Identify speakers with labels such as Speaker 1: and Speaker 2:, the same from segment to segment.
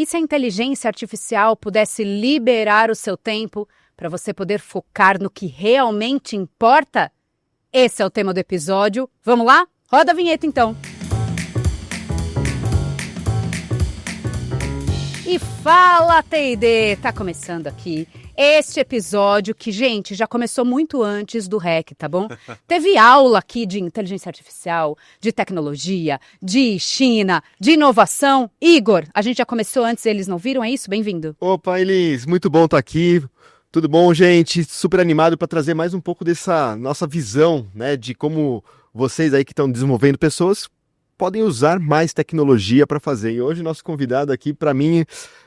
Speaker 1: E se a inteligência artificial pudesse liberar o seu tempo para você poder focar no que realmente importa? Esse é o tema do episódio. Vamos lá? Roda a vinheta então. E fala, T&D! Tá começando aqui este episódio que, gente, já começou muito antes do REC, tá bom? Teve aula aqui de inteligência artificial, de tecnologia, de China, de inovação. Igor, a gente já começou antes, eles não viram, é isso? Bem-vindo.
Speaker 2: Opa, Elis, muito bom estar aqui. Tudo bom, gente? Super animado para trazer mais um pouco dessa nossa visão, né, de como vocês aí que estão desenvolvendo pessoas podem usar mais tecnologia para fazer. E hoje nosso convidado aqui, para mim,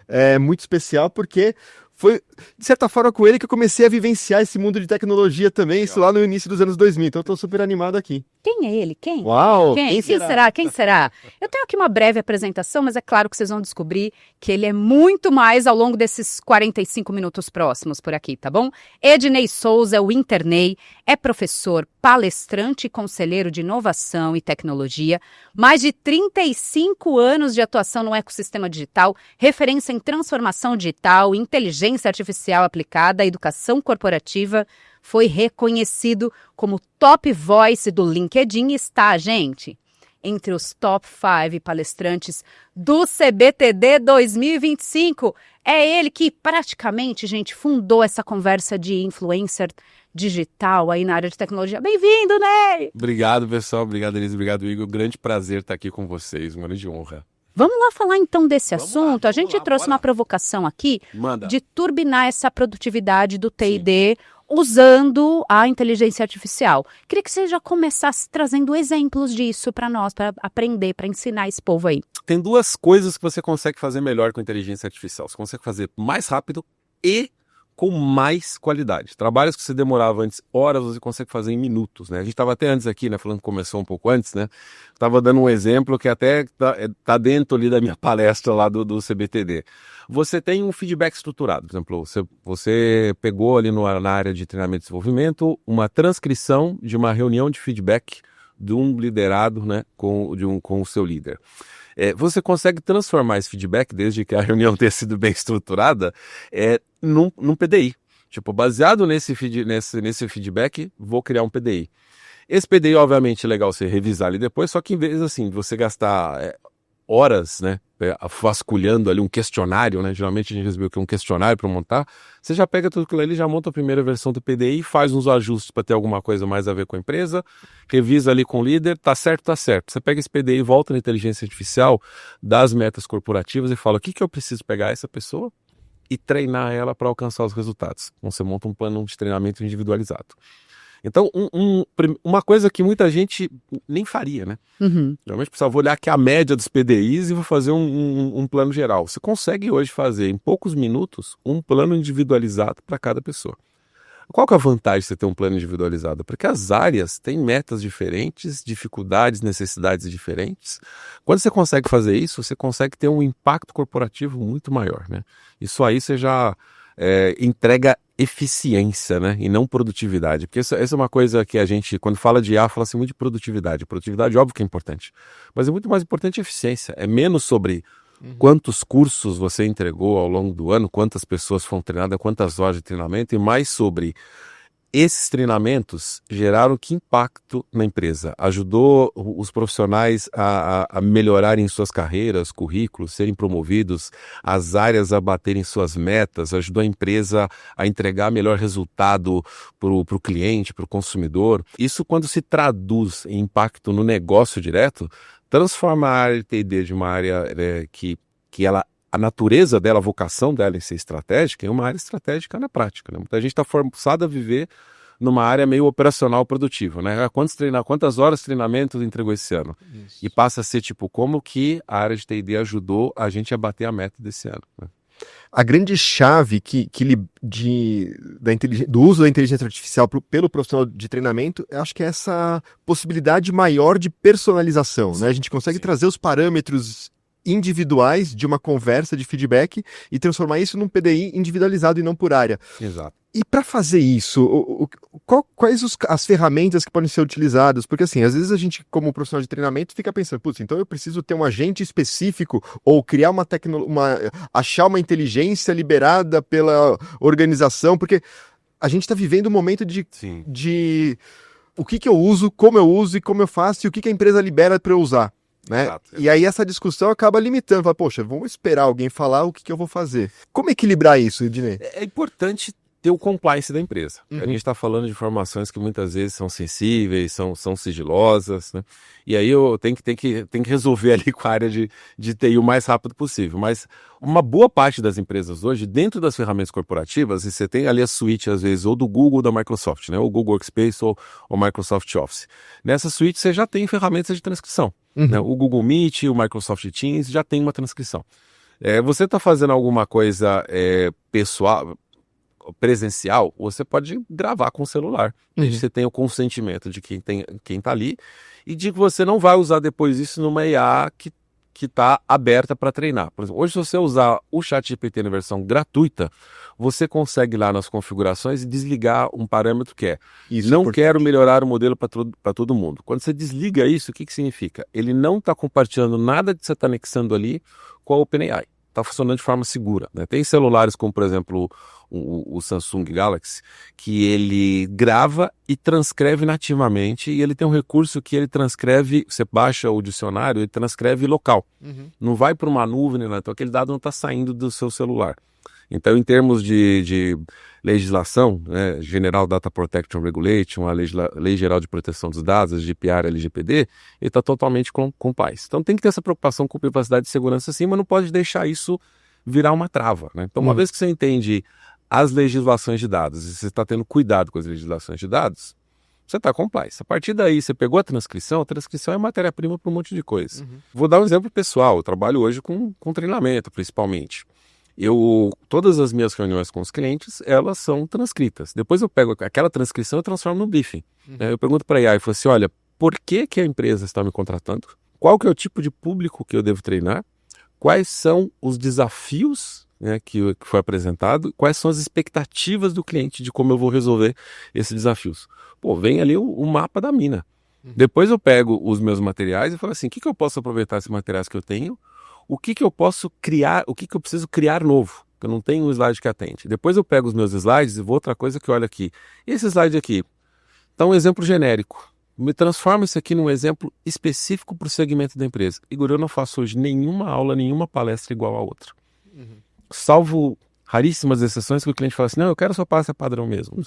Speaker 2: é muito especial porque foi, de certa forma, com ele que eu comecei a vivenciar esse mundo de tecnologia também, isso lá no início dos anos 2000. Então eu estou super animado aqui.
Speaker 1: Quem é ele? Quem?
Speaker 2: Uau!
Speaker 1: Quem será? Quem será? Eu tenho aqui uma breve apresentação, mas é claro que vocês vão descobrir que ele é muito mais ao longo desses 45 minutos próximos por aqui, tá bom? Ednei Souza, o Internei, é professor, palestrante e conselheiro de inovação e tecnologia, mais de 35 anos de atuação no ecossistema digital, referência em transformação digital, inteligência artificial aplicada à educação corporativa. Foi reconhecido como top voice do LinkedIn e está, gente, entre os top 5 palestrantes do CBTD 2025. É ele que praticamente, gente, fundou essa conversa de influencer digital aí na área de tecnologia. Bem-vindo, Ney!
Speaker 3: Obrigado, pessoal. Obrigado, Elisa. Obrigado, Igor. Grande prazer estar aqui com vocês. Uma grande honra.
Speaker 1: Vamos lá falar então desse assunto. A gente trouxe uma provocação aqui de turbinar essa produtividade do T&D usando a inteligência artificial. Queria que você já começasse trazendo exemplos disso para nós, para aprender, para ensinar esse povo aí.
Speaker 3: Tem duas coisas que você consegue fazer melhor com a inteligência artificial. Você consegue fazer mais rápido e com mais qualidade. Trabalhos que você demorava antes horas, você consegue fazer em minutos, né? A gente estava até antes aqui, né? Falando que começou um pouco antes, né? Estava dando um exemplo que até tá dentro ali da minha palestra lá do CBTD. Você tem um feedback estruturado, por exemplo, você pegou ali na área de treinamento e desenvolvimento uma transcrição de uma reunião de feedback de um liderado, né? Com o seu líder. Você consegue transformar esse feedback, desde que a reunião tenha sido bem estruturada, num PDI. Tipo, baseado nesse feedback, vou criar um PDI. Esse PDI, obviamente, é legal você revisar ali depois, só que em vez assim, de você gastar horas, né, vasculhando ali um questionário, né, geralmente a gente recebeu um questionário para montar, você já pega tudo aquilo ali, já monta a primeira versão do PDI, faz uns ajustes para ter alguma coisa mais a ver com a empresa, revisa ali com o líder, tá certo, tá certo. Você pega esse PDI, volta na inteligência artificial, dá as metas corporativas e fala, o que eu preciso pegar essa pessoa e treinar ela para alcançar os resultados. Então você monta um plano de treinamento individualizado. Então, uma coisa que muita gente nem faria, né? Geralmente precisava olhar aqui a média dos PDIs e vou fazer um plano geral. Você consegue hoje fazer, em poucos minutos, um plano individualizado para cada pessoa. Qual que é a vantagem de você ter um plano individualizado? Porque as áreas têm metas diferentes, dificuldades, necessidades diferentes. Quando você consegue fazer isso, você consegue ter um impacto corporativo muito maior, né? Isso aí você já entrega eficiência, né? E não produtividade. Porque essa é uma coisa que a gente, quando fala de IA, fala assim muito de produtividade. Produtividade, óbvio que é importante. Mas é muito mais importante a eficiência. É menos sobre quantos cursos você entregou ao longo do ano, quantas pessoas foram treinadas, quantas horas de treinamento, e mais sobre esses treinamentos geraram que impacto na empresa? Ajudou os profissionais a melhorarem suas carreiras, currículos, serem promovidos, as áreas a baterem suas metas, ajudou a empresa a entregar melhor resultado para o cliente, para o consumidor. Isso, quando se traduz em impacto no negócio direto, transforma a área de T&D de uma área que a natureza dela, a vocação dela em ser estratégica, é uma área estratégica na prática, né? Muita gente está forçada a viver numa área meio operacional produtiva, né? Quantas horas de treinamento entregou esse ano? Isso. E passa a ser tipo, como que a área de T&D ajudou a gente a bater a meta desse ano, né?
Speaker 2: A grande chave do uso da inteligência artificial pelo profissional de treinamento, eu acho que é essa possibilidade maior de personalização, né? A gente consegue trazer os parâmetros individuais de uma conversa de feedback e transformar isso num PDI individualizado e não por área.
Speaker 3: Exato.
Speaker 2: E para fazer isso, quais as ferramentas que podem ser utilizadas? Porque assim, às vezes a gente, como profissional de treinamento, fica pensando, putz, então eu preciso ter um agente específico ou criar achar uma inteligência liberada pela organização, porque a gente está vivendo um momento de o que eu uso, como eu uso e como eu faço e o que a empresa libera para eu usar. Né?
Speaker 3: Exato.
Speaker 2: E aí essa discussão acaba limitando, fala, poxa, vamos esperar alguém falar o que eu vou fazer. Como equilibrar isso, Ednei?
Speaker 3: É importante ter o compliance da empresa.
Speaker 2: Uhum.
Speaker 3: A gente está falando de informações que muitas vezes são sensíveis, são sigilosas, né? E aí eu tenho que resolver ali com a área de TI o mais rápido possível. Mas uma boa parte das empresas hoje, dentro das ferramentas corporativas, e você tem ali a suíte, às vezes, ou do Google ou da Microsoft, né? O Google Workspace ou o Microsoft Office. Nessa suíte você já tem ferramentas de transcrição.
Speaker 2: Uhum.
Speaker 3: Né? O Google Meet, o Microsoft Teams já tem uma transcrição. Você está fazendo alguma coisa pessoal, presencial, você pode gravar com o celular. Você tem o consentimento de quem está ali e de que você não vai usar depois isso numa IA que está aberta para treinar. Por exemplo, hoje, se você usar o ChatGPT na versão gratuita, você consegue lá nas configurações desligar um parâmetro que é quero melhorar o modelo para todo mundo. Quando você desliga isso, o que significa? Ele não está compartilhando nada que você está anexando ali com a OpenAI. Está funcionando de forma segura. Né? Tem celulares como, por exemplo, o Samsung Galaxy, que ele grava e transcreve nativamente, e ele tem um recurso que ele transcreve, você baixa o dicionário, ele transcreve local. Não vai para uma nuvem, né? Então aquele dado não está saindo do seu celular. Então, em termos de legislação, né, General Data Protection Regulation, a Lei Geral de Proteção dos Dados, GDPR, LGPD, ele está totalmente compliance. Então, tem que ter essa preocupação com privacidade e segurança sim, mas não pode deixar isso virar uma trava. Né? Então, uma vez que você entende as legislações de dados e você está tendo cuidado com as legislações de dados, você está compliance. A partir daí, você pegou a transcrição é matéria-prima para um monte de coisa. Vou dar um exemplo pessoal. Eu trabalho hoje com treinamento, principalmente. Todas as minhas reuniões com os clientes, elas são transcritas. Depois eu pego aquela transcrição e transformo no briefing. Eu pergunto para a AI, eu falo assim, olha, por que a empresa está me contratando? Qual que é o tipo de público que eu devo treinar? Quais são os desafios, né, que foi apresentado? Quais são as expectativas do cliente de como eu vou resolver esses desafios? Vem ali o mapa da mina. Depois eu pego os meus materiais e falo assim, o que eu posso aproveitar esses materiais que eu tenho? O que eu posso criar, o que eu preciso criar novo, que eu não tenho um slide que atende. Depois eu pego os meus slides e vou outra coisa que olha aqui. Esse slide aqui está um exemplo genérico. Me transforma isso aqui num exemplo específico para o segmento da empresa. Igor, eu não faço hoje nenhuma aula, nenhuma palestra igual a outra. Salvo raríssimas exceções que o cliente fala assim, não, eu quero só palestra padrão mesmo.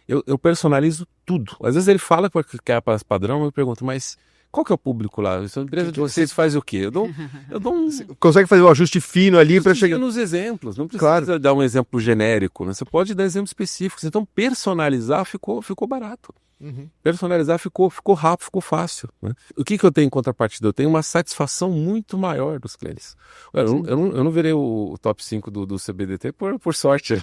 Speaker 3: Eu personalizo tudo. Às vezes ele fala que quer a palestra padrão, eu pergunto, mas qual que é o público lá? A empresa de vocês faz o quê? Eu dou
Speaker 2: Consegue fazer um ajuste fino ali para chegar
Speaker 3: nos exemplos. Não precisa dar um exemplo genérico, né? Você pode dar exemplos específicos. Então, personalizar ficou barato. Personalizar ficou rápido, ficou fácil. Né? O que eu tenho em contrapartida? Eu tenho uma satisfação muito maior dos clientes. Eu não virei o top 5 do CBDT por sorte.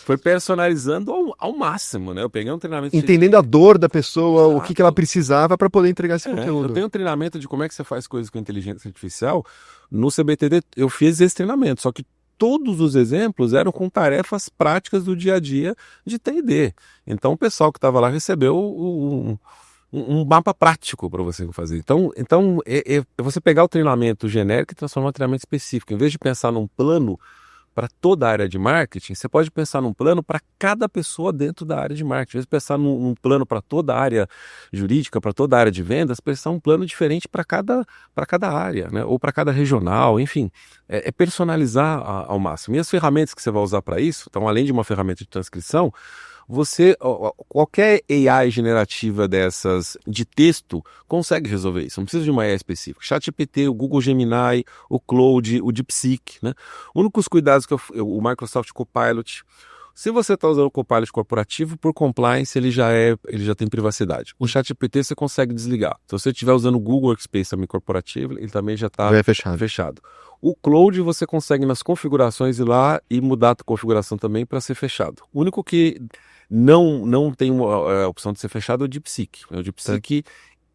Speaker 3: Foi personalizando ao máximo. Né? Eu peguei um treinamento...
Speaker 2: Entendendo a dor da pessoa, o que ela precisava para poder entregar esse conteúdo.
Speaker 3: Eu tenho um treinamento de como é que você faz coisas com inteligência artificial. No CBTD eu fiz esse treinamento, só que todos os exemplos eram com tarefas práticas do dia a dia de T&D. Então o pessoal que estava lá recebeu um mapa prático para você fazer. Então é você pegar o treinamento genérico e transformar em um treinamento específico. Em vez de pensar num plano para toda a área de marketing, você pode pensar num plano para cada pessoa dentro da área de marketing. Às vezes pensar num plano para toda a área jurídica, para toda a área de vendas, pensar um plano diferente para cada área, né? Ou para cada regional, enfim. É personalizar ao máximo. E as ferramentas que você vai usar para isso, então além de uma ferramenta de transcrição, qualquer AI generativa dessas de texto consegue resolver isso. Não precisa de uma AI específica. ChatGPT, o Google Gemini, o Claude, o DeepSeek, né? Únicos cuidados que o Microsoft Copilot. Se você está usando o Copilot corporativo, por compliance ele já tem privacidade. O ChatGPT você consegue desligar. Se você estiver usando o Google Workspace também corporativo, ele também já está fechado. O Cloud você consegue nas configurações ir lá e mudar a configuração também para ser fechado. O único que não tem a opção de ser fechado é o DeepSeek. O DeepSeek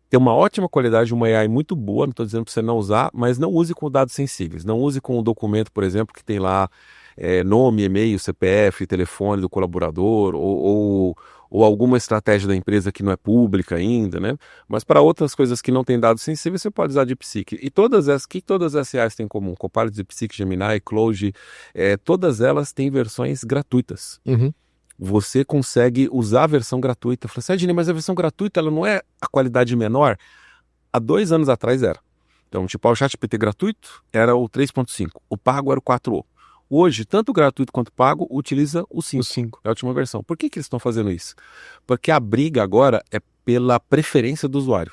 Speaker 3: tem uma ótima qualidade, uma AI muito boa, não estou dizendo para você não usar, mas não use com dados sensíveis. Não use com o documento, por exemplo, que tem lá nome, e-mail, CPF, telefone do colaborador, ou alguma estratégia da empresa que não é pública ainda, né? Mas para outras coisas que não têm dados sensíveis, você pode usar DeepSeek. E todas as AIs têm em comum? Copilot, DeepSeek, Gemini, Claude, todas elas têm versões gratuitas.
Speaker 2: Uhum.
Speaker 3: Você consegue usar a versão gratuita. Eu falei assim, Adine, mas a versão gratuita ela não é a qualidade menor? Há 2 anos atrás era. Então, tipo, o ChatGPT gratuito era o 3.5, o pago era o 4o. Hoje, tanto o gratuito quanto o pago utiliza o 5, é a última versão. Por que eles estão fazendo isso? Porque a briga agora é pela preferência do usuário.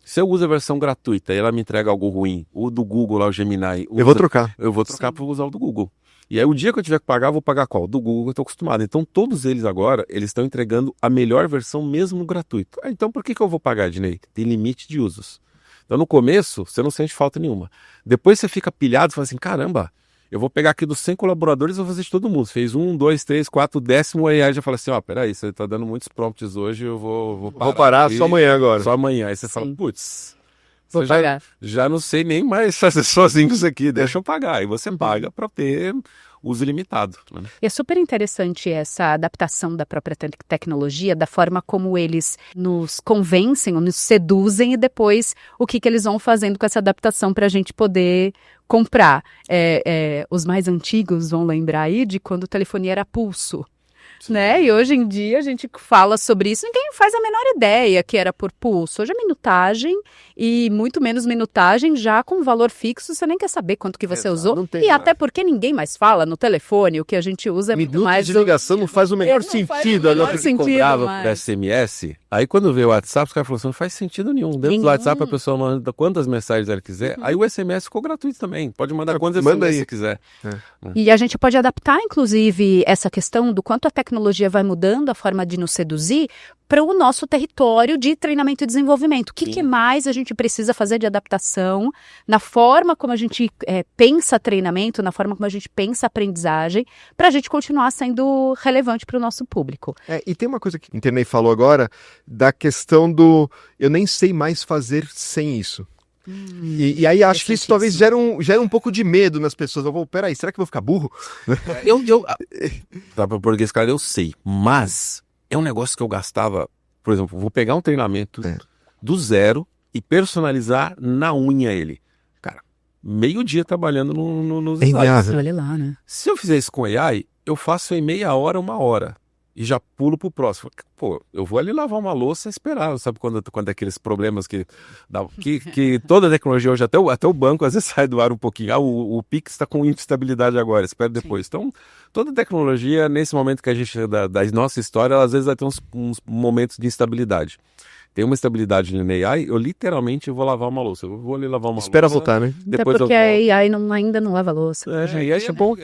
Speaker 3: Se eu uso a versão gratuita e ela me entrega algo ruim, o do Google lá, o Gemini...
Speaker 2: Eu vou trocar.
Speaker 3: Eu vou trocar para usar o do Google. E aí o dia que eu tiver que pagar, eu vou pagar qual? Do Google, que eu estou acostumado. Então todos eles agora, eles estão entregando a melhor versão mesmo no gratuito. Então por que eu vou pagar, Dinei? Tem limite de usos. Então no começo, você não sente falta nenhuma. Depois você fica pilhado e fala assim, caramba, eu vou pegar aqui dos 100 colaboradores e vou fazer de todo mundo. Fez 1, 2, 3, 4, 10º, aí já fala assim, peraí, você está dando muitos prompts hoje, eu vou parar.
Speaker 2: Vou parar
Speaker 3: aqui,
Speaker 2: só amanhã agora.
Speaker 3: Só amanhã. Aí você
Speaker 1: Sim.
Speaker 3: fala, putz...
Speaker 1: Vou pagar.
Speaker 3: Já não sei nem mais fazer sozinho isso aqui, deixa eu pagar. E você paga para ter uso ilimitado. Né?
Speaker 1: E é super interessante essa adaptação da própria tecnologia, da forma como eles nos convencem ou nos seduzem e depois o que eles vão fazendo com essa adaptação para a gente poder comprar. Os mais antigos vão lembrar aí de quando a telefonia era pulso. Né? E hoje em dia a gente fala sobre isso, ninguém faz a menor ideia que era por pulso. Hoje é minutagem e muito menos minutagem já com valor fixo, você nem quer saber quanto que você usou. E até porque ninguém mais fala no telefone, o que a gente usa é muito mais...
Speaker 2: de ligação não faz o menor sentido.
Speaker 1: Não faz sentido,
Speaker 3: Cobrava
Speaker 1: mas...
Speaker 3: por SMS, aí quando veio o WhatsApp, os caras falaram assim, não faz sentido nenhum. Dentro do WhatsApp a pessoa manda quantas mensagens ela quiser, aí o SMS ficou gratuito também, pode mandar quantas SMS você quiser.
Speaker 1: E a gente pode adaptar, inclusive, essa questão do quanto a tecnologia vai mudando a forma de nos seduzir para o nosso território de treinamento e desenvolvimento. O que mais a gente precisa fazer de adaptação na forma como a gente pensa treinamento, na forma como a gente pensa aprendizagem, para a gente continuar sendo relevante para o nosso público.
Speaker 2: E tem uma coisa que o Internei falou agora, da questão do eu nem sei mais fazer sem isso. E aí acho que isso talvez gera um pouco de medo nas pessoas. Peraí, será que eu vou ficar burro?
Speaker 3: Dá para português, cara, eu sei, mas é um negócio que eu gastava, por exemplo, vou pegar um treinamento do zero e personalizar na unha ele. Cara, meio dia trabalhando nos slides.
Speaker 1: Olha lá, né?
Speaker 3: Se eu fizer isso com AI, eu faço em meia hora, 1 hora. E já pulo pro próximo. Pô, eu vou ali lavar uma louça e esperar. Sabe quando é aqueles problemas que toda tecnologia hoje, até o banco às vezes sai do ar um pouquinho. O Pix está com instabilidade agora, espera depois. Sim. Então, toda tecnologia, nesse momento que a gente, da nossa história, ela, às vezes vai ter uns momentos de instabilidade. Tem uma estabilidade na AI, eu literalmente vou lavar uma louça. Eu vou ali lavar uma louça.
Speaker 2: Espera voltar, né?
Speaker 1: Depois até porque a AI ainda não lava louça.
Speaker 3: E aí é bom.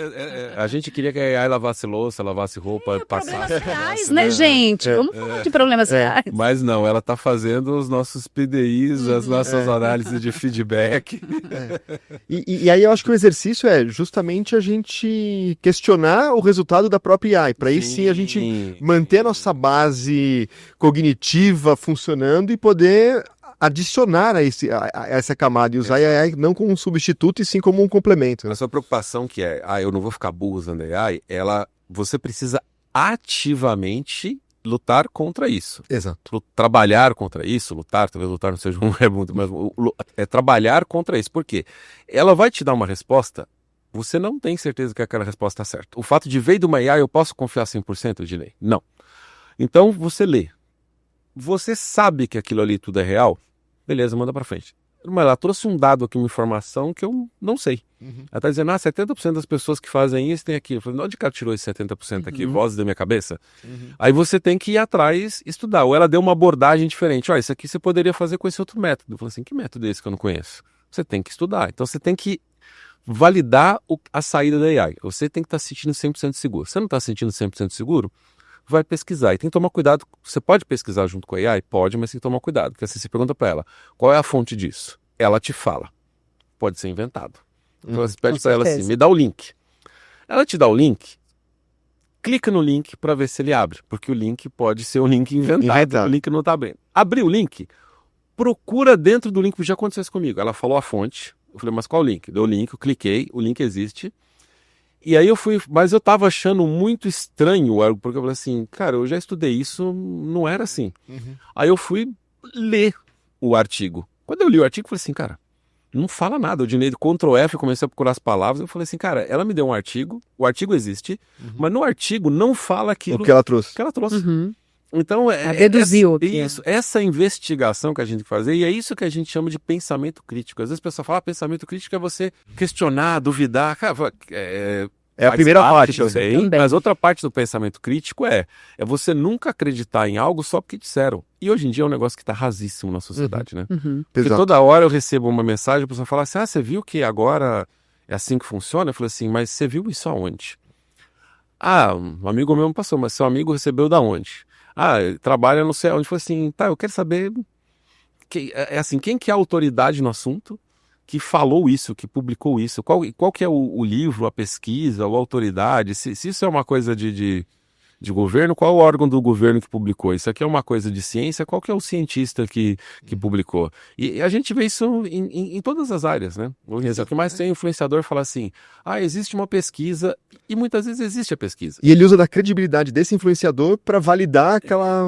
Speaker 3: A gente queria que a AI lavasse louça, lavasse roupa, passasse.
Speaker 1: Problemas reais, né, gente? Vamos falar de problemas reais.
Speaker 3: Mas não, ela está fazendo os nossos PDIs, as nossas análises de feedback.
Speaker 2: E aí eu acho que o exercício é justamente a gente questionar o resultado da própria AI. Para aí sim a gente manter a nossa base cognitiva funcionando e poder adicionar a essa camada e usar a AI não como um substituto e sim como um complemento.
Speaker 3: A sua preocupação que é, eu não vou ficar burro usando AI, você precisa ativamente lutar contra isso.
Speaker 2: Exato.
Speaker 3: Trabalhar contra isso, talvez lutar não seja um muito, mas é trabalhar contra isso. Por quê? Ela vai te dar uma resposta, você não tem certeza que aquela resposta está certa. O fato de veio de uma AI, eu posso confiar 100%, Dinei? Não. Então você lê. Você sabe que aquilo ali tudo é real? Beleza, manda pra frente. Mas ela trouxe um dado aqui, uma informação que eu não sei. Ela tá dizendo, 70% das pessoas que fazem isso tem aquilo. Eu falei, onde que ela tirou esse 70% aqui? Vozes da minha cabeça? Aí você tem que ir atrás estudar. Ou ela deu uma abordagem diferente. Isso aqui você poderia fazer com esse outro método. Eu falei assim, que método é esse que eu não conheço? Você tem que estudar. Então você tem que validar a saída da AI. Você tem que estar se sentindo 100% seguro. Você não está se sentindo 100% seguro? Vai pesquisar. E tem que tomar cuidado. Você pode pesquisar junto com a AI? Pode, mas tem que tomar cuidado. Porque assim, você pergunta para ela, qual é a fonte disso? Ela te fala. Pode ser inventado. Então você pede para ela assim, me dá o link. Ela te dá o link, clica no link para ver se ele abre. Porque o link pode ser um link inventado. O link não está abrindo. Abriu o link, procura dentro do link. Já aconteceu isso comigo. Ela falou a fonte. Eu falei, mas qual o link? Deu o link, eu cliquei, o link existe. E aí mas eu tava achando muito estranho, porque eu falei assim, cara, eu já estudei isso, não era assim. Aí eu fui ler o artigo. Quando eu li o artigo, eu falei assim, cara, não fala nada. Eu dinhei Ctrl F, comecei a procurar as palavras, eu falei assim, cara, ela me deu um artigo, o artigo existe, mas no artigo não fala aquilo
Speaker 2: O que ela trouxe.
Speaker 3: que ela trouxe.
Speaker 1: Uhum.
Speaker 3: Então,
Speaker 1: Deduziu.
Speaker 3: essa investigação que a gente tem que fazer, e é isso que a gente chama de pensamento crítico. Às vezes a pessoa fala, pensamento crítico é você questionar, duvidar. Cara,
Speaker 2: É a primeira parte.
Speaker 3: Também, mas outra parte do pensamento crítico é você nunca acreditar em algo só porque disseram. E hoje em dia é um negócio que está rasíssimo na sociedade, né?
Speaker 1: Uhum.
Speaker 3: Porque
Speaker 2: Exato.
Speaker 3: toda hora eu recebo uma mensagem, a pessoa fala assim, você viu que agora é assim que funciona? Eu falei assim, mas você viu isso aonde? Um amigo meu me passou, mas seu amigo recebeu da onde? Ele trabalha não sei onde. Eu falei assim, eu quero saber quem que é a autoridade no assunto que falou isso, que publicou isso, qual que é o livro, a pesquisa, a autoridade, se isso é uma coisa de governo, qual é o órgão do governo que publicou? Isso aqui é uma coisa de ciência, qual que é o cientista que publicou? E a gente vê isso em todas as áreas, né? O que mais tem influenciador fala assim, existe uma pesquisa, e muitas vezes existe a pesquisa.
Speaker 2: E ele usa da credibilidade desse influenciador para validar aquela...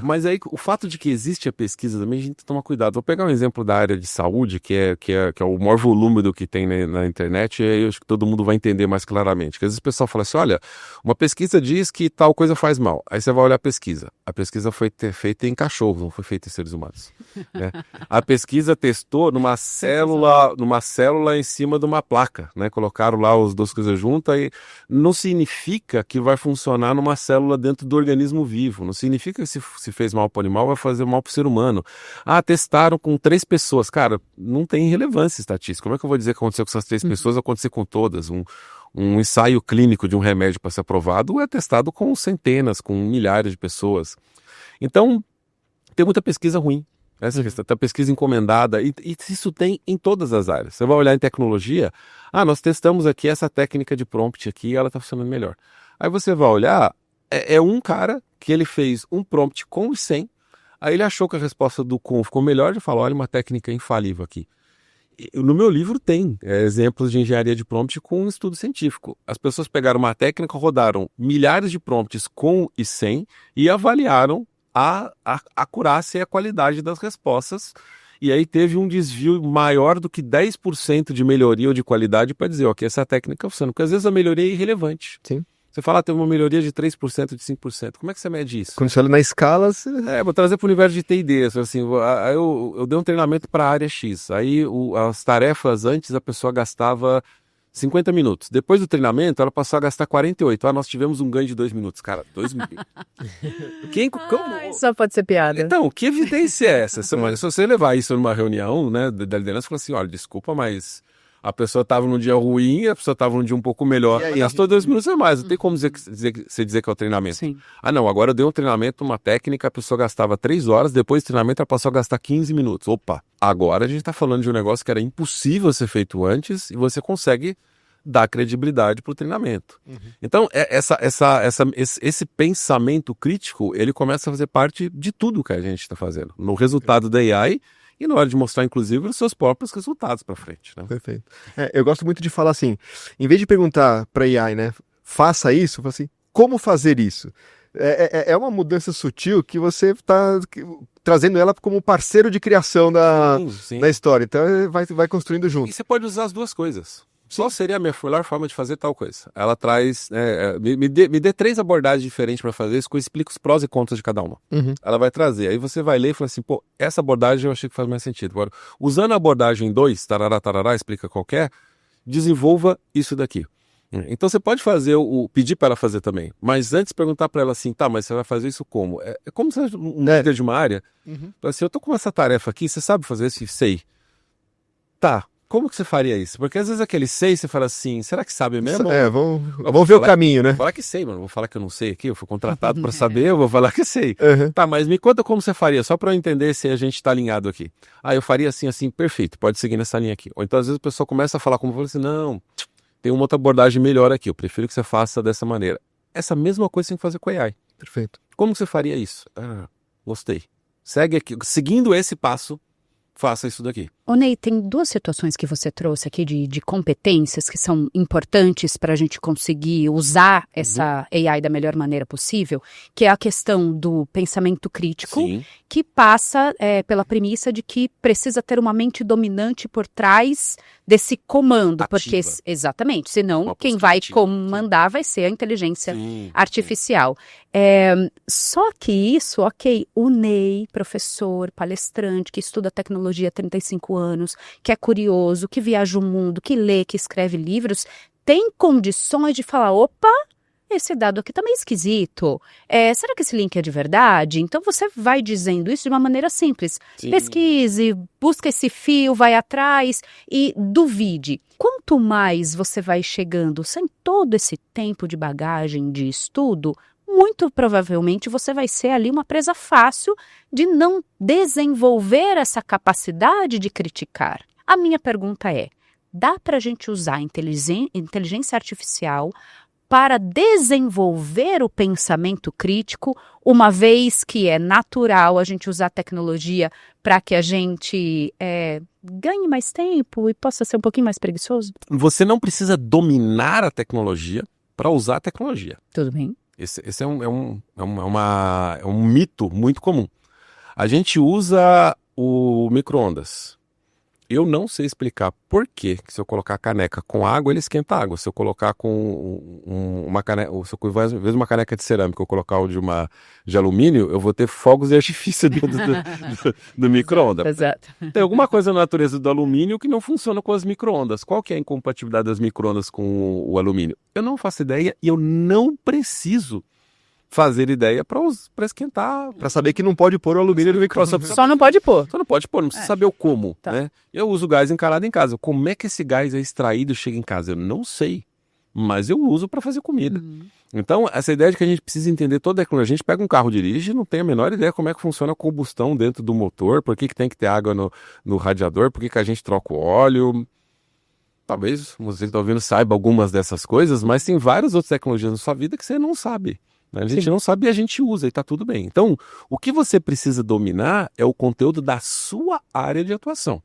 Speaker 3: Mas aí o fato de que existe a pesquisa também, a gente tem que tomar cuidado. Vou pegar um exemplo da área de saúde, que é o maior volume do que tem na internet, e aí eu acho que todo mundo vai entender mais claramente. Porque às vezes o pessoal fala assim, olha, uma pesquisa diz que tal coisa faz mal. Aí você vai olhar a pesquisa. A pesquisa foi feita em cachorros, não foi feita em seres humanos. Né? A pesquisa testou numa célula em cima de uma placa, né? Colocaram lá as duas coisas juntas e não significa que vai funcionar numa célula dentro do organismo vivo. Não significa que se fez mal para o animal, vai fazer mal para o ser humano. Testaram com 3 pessoas. Cara, não tem relevância estatística. Como é que eu vou dizer que aconteceu com essas 3 pessoas, acontecer com todas? Um ensaio clínico de um remédio para ser aprovado é testado com centenas, com milhares de pessoas. Então, tem muita pesquisa ruim. Essa questão, tem pesquisa encomendada, e isso tem em todas as áreas. Você vai olhar em tecnologia, nós testamos aqui essa técnica de prompt aqui e ela está funcionando melhor. Aí você vai olhar, é um cara que ele fez um prompt com e sem, aí ele achou que a resposta do com ficou melhor, ele falou, olha, uma técnica infalível aqui. No meu livro tem exemplos de engenharia de prompt com um estudo científico. As pessoas pegaram uma técnica, rodaram milhares de prompts com e sem e avaliaram a acurácia e a qualidade das respostas. E aí teve um desvio maior do que 10% de melhoria ou de qualidade para dizer, que essa técnica funciona. Porque às vezes a melhoria é irrelevante.
Speaker 2: Sim.
Speaker 3: Você fala, teve uma melhoria de 3%, de 5%. Como é que você mede isso?
Speaker 2: Quando você olha na escala...
Speaker 3: Vou trazer para o universo de T&D. Assim, eu dei um treinamento para a área X. Aí as tarefas antes a pessoa gastava 50 minutos. Depois do treinamento, ela passou a gastar 48. Nós tivemos um ganho de 2 minutos. Cara, 2 minutos.
Speaker 1: Só pode ser piada.
Speaker 3: Então, que evidência é essa? Se você levar isso numa reunião, né, da liderança, fala assim, olha, desculpa, mas... A pessoa estava num dia ruim, a pessoa estava num dia um pouco melhor. E gastou 2 minutos a mais. Não tem como dizer que é o treinamento.
Speaker 1: Sim.
Speaker 3: Não, agora eu dei um treinamento, uma técnica, a pessoa gastava 3 horas, depois do treinamento ela passou a gastar 15 minutos. Opa, agora a gente está falando de um negócio que era impossível ser feito antes e você consegue dar credibilidade para o treinamento. Então, esse pensamento crítico, ele começa a fazer parte de tudo que a gente está fazendo. No resultado da AI... E na hora de mostrar, inclusive, os seus próprios resultados para frente. Né?
Speaker 2: Perfeito. Eu gosto muito de falar assim, em vez de perguntar para AI, né, faça isso, eu falo assim, como fazer isso? É uma mudança sutil que você está trazendo ela como parceiro de criação da história. Então, vai construindo junto.
Speaker 3: E você pode usar as duas coisas. Qual seria a melhor forma de fazer tal coisa? Ela traz... me dê 3 abordagens diferentes para fazer isso, que eu explico os prós e contras de cada uma. Ela vai trazer. Aí você vai ler e fala assim, essa abordagem eu achei que faz mais sentido. Agora, usando a abordagem 2, tarará, explica qualquer, desenvolva isso daqui. Então você pode fazer pedir para ela fazer também. Mas antes perguntar para ela assim, mas você vai fazer isso como? É como se um líder de uma área. Assim, eu tô com essa tarefa aqui, você sabe fazer isso? Sei. Tá. Como que você faria isso? Porque às vezes aquele sei, você fala assim, será que sabe mesmo?
Speaker 2: Vamos ver o caminho, né?
Speaker 3: Vou falar que sei, mano. Vou falar que eu não sei aqui, eu fui contratado para saber, eu vou falar que sei. Tá, mas me conta como você faria, só para eu entender se a gente está alinhado aqui. Eu faria assim, perfeito, pode seguir nessa linha aqui. Ou então às vezes o pessoal começa a falar como, assim, não, tem uma outra abordagem melhor aqui, eu prefiro que você faça dessa maneira. Essa mesma coisa você tem que fazer com a AI.
Speaker 2: Perfeito.
Speaker 3: Como você faria isso? Gostei. Segue aqui, seguindo esse passo, faça isso daqui.
Speaker 1: Ô Ney, tem duas situações que você trouxe aqui de competências que são importantes para a gente conseguir usar essa AI da melhor maneira possível, que é a questão do pensamento crítico,
Speaker 3: Sim.
Speaker 1: que passa pela premissa de que precisa ter uma mente dominante por trás desse comando, porque
Speaker 3: Ativa.
Speaker 1: exatamente, senão
Speaker 3: Uma
Speaker 1: quem
Speaker 3: postura
Speaker 1: vai
Speaker 3: ativa.
Speaker 1: comandar vai ser a inteligência
Speaker 3: Sim.
Speaker 1: artificial. Só que isso, ok, o Ney, professor, palestrante, que estuda tecnologia há 35 anos, que é curioso, que viaja o mundo, que lê, que escreve livros, tem condições de falar, opa, esse dado aqui tá meio esquisito. Será que esse link é de verdade? Então você vai dizendo isso de uma maneira simples.
Speaker 3: Sim.
Speaker 1: Pesquise, busca esse fio, vai atrás e duvide. Quanto mais você vai chegando sem todo esse tempo de bagagem de estudo, muito provavelmente você vai ser ali uma presa fácil de não desenvolver essa capacidade de criticar. A minha pergunta é, dá para a gente usar a inteligência artificial para desenvolver o pensamento crítico, uma vez que é natural a gente usar a tecnologia para que a gente ganhe mais tempo e possa ser um pouquinho mais preguiçoso?
Speaker 3: Você não precisa dominar a tecnologia para usar a tecnologia.
Speaker 1: Tudo bem.
Speaker 3: Esse é um mito muito comum. A gente usa o micro-ondas. Eu não sei explicar por que se eu colocar a caneca com água, ele esquenta a água. Se eu colocar com uma caneca, se eu, às vezes uma caneca de cerâmica, eu colocar o de alumínio, eu vou ter fogos de artifício dentro do micro-ondas.
Speaker 1: Exato.
Speaker 3: Tem alguma coisa na natureza do alumínio que não funciona com as micro-ondas. Qual que é a incompatibilidade das micro-ondas com o alumínio? Eu não faço ideia e eu não preciso fazer ideia para esquentar.
Speaker 2: Pra saber que não pode pôr o alumínio no micro-ondas.
Speaker 1: Só não pode pôr.
Speaker 3: Só não pode pôr, não precisa saber o como,
Speaker 1: Tá.
Speaker 3: né? Eu uso gás encanado em casa. Como é que esse gás é extraído e chega em casa? Eu não sei, mas eu uso para fazer comida. Então, essa ideia de que a gente precisa entender toda a tecnologia, a gente pega um carro, dirige e não tem a menor ideia como é que funciona a combustão dentro do motor, por que tem que ter água no radiador, por que a gente troca o óleo. Talvez você que está ouvindo saiba algumas dessas coisas, mas tem várias outras tecnologias na sua vida que você não sabe. A gente não sabe e a gente usa e está tudo bem. Então, o que você precisa dominar é o conteúdo da sua área de atuação.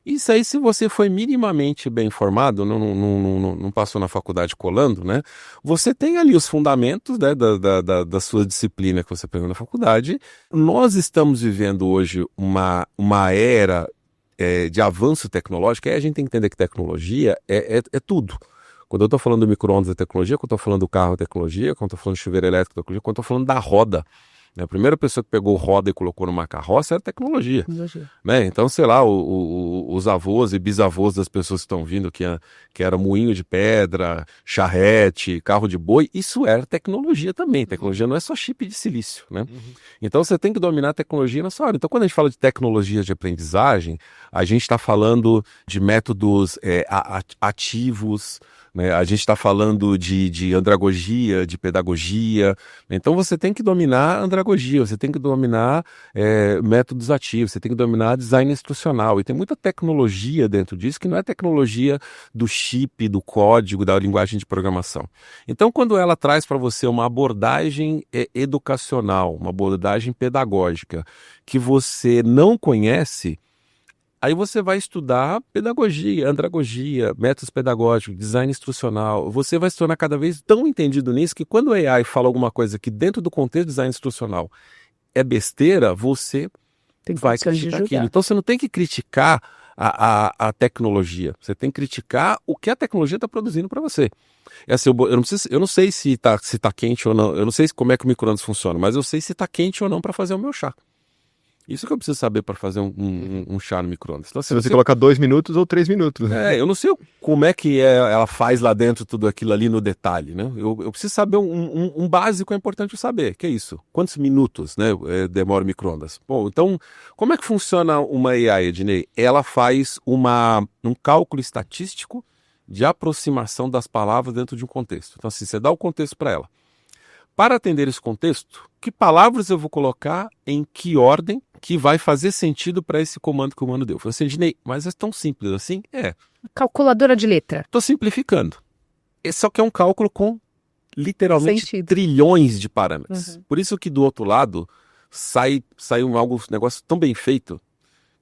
Speaker 3: Isso aí, se você foi minimamente bem informado, não passou na faculdade colando, né? Você tem ali os fundamentos, né, da sua disciplina que você pegou na faculdade. Nós estamos vivendo hoje uma era de avanço tecnológico, e aí a gente tem que entender que tecnologia é tudo. Quando eu estou falando do micro-ondas, é tecnologia. Quando eu estou falando do carro, é tecnologia. Quando eu estou falando do chuveiro elétrico, é tecnologia. Quando eu estou falando da roda, né? A primeira pessoa que pegou roda e colocou numa carroça era tecnologia. Né? Então, sei lá, os avós e bisavós das pessoas que estão vindo, que era moinho de pedra, charrete, carro de boi, isso era tecnologia também. Tecnologia não é só chip de silício, né? Então, você tem que dominar a tecnologia na sua área. Então, quando a gente fala de tecnologias de aprendizagem, a gente está falando de métodos ativos, né? A gente está falando de andragogia, de pedagogia. Então você tem que dominar andragogia, você tem que dominar métodos ativos, você tem que dominar design instrucional. E tem muita tecnologia dentro disso que não é tecnologia do chip, do código, da linguagem de programação. Então quando ela traz para você uma abordagem educacional, uma abordagem pedagógica que você não conhece, aí você vai estudar pedagogia, andragogia, métodos pedagógicos, design instrucional. Você vai se tornar cada vez tão entendido nisso que quando o AI fala alguma coisa que dentro do contexto do design instrucional é besteira, você vai criticar aquilo. Então você não tem que criticar a tecnologia, você tem que criticar o que a tecnologia está produzindo para você. Assim, eu não sei se tá quente ou não, eu não sei como é que o micro-ondas funciona, mas eu sei se está quente ou não para fazer o meu chá. Isso que eu preciso saber para fazer um chá no micro-ondas. Então,
Speaker 2: se você colocar 2 minutos ou 3 minutos.
Speaker 3: Eu não sei como é que ela faz lá dentro tudo aquilo ali no detalhe, né? Eu preciso saber um básico, é importante eu saber, que é isso. Quantos minutos, né, demora o micro-ondas? Bom, então, como é que funciona uma AI, Ednei? Ela faz um cálculo estatístico de aproximação das palavras dentro de um contexto. Então, assim, você dá o contexto para ela. Para atender esse contexto, que palavras eu vou colocar em que ordem que vai fazer sentido para esse comando que o humano deu? Eu falei assim, Ednei, mas é tão simples assim?
Speaker 1: Calculadora de letra.
Speaker 3: Estou simplificando. Só que é um cálculo com literalmente trilhões de parâmetros. Por isso que do outro lado sai um negócio tão bem feito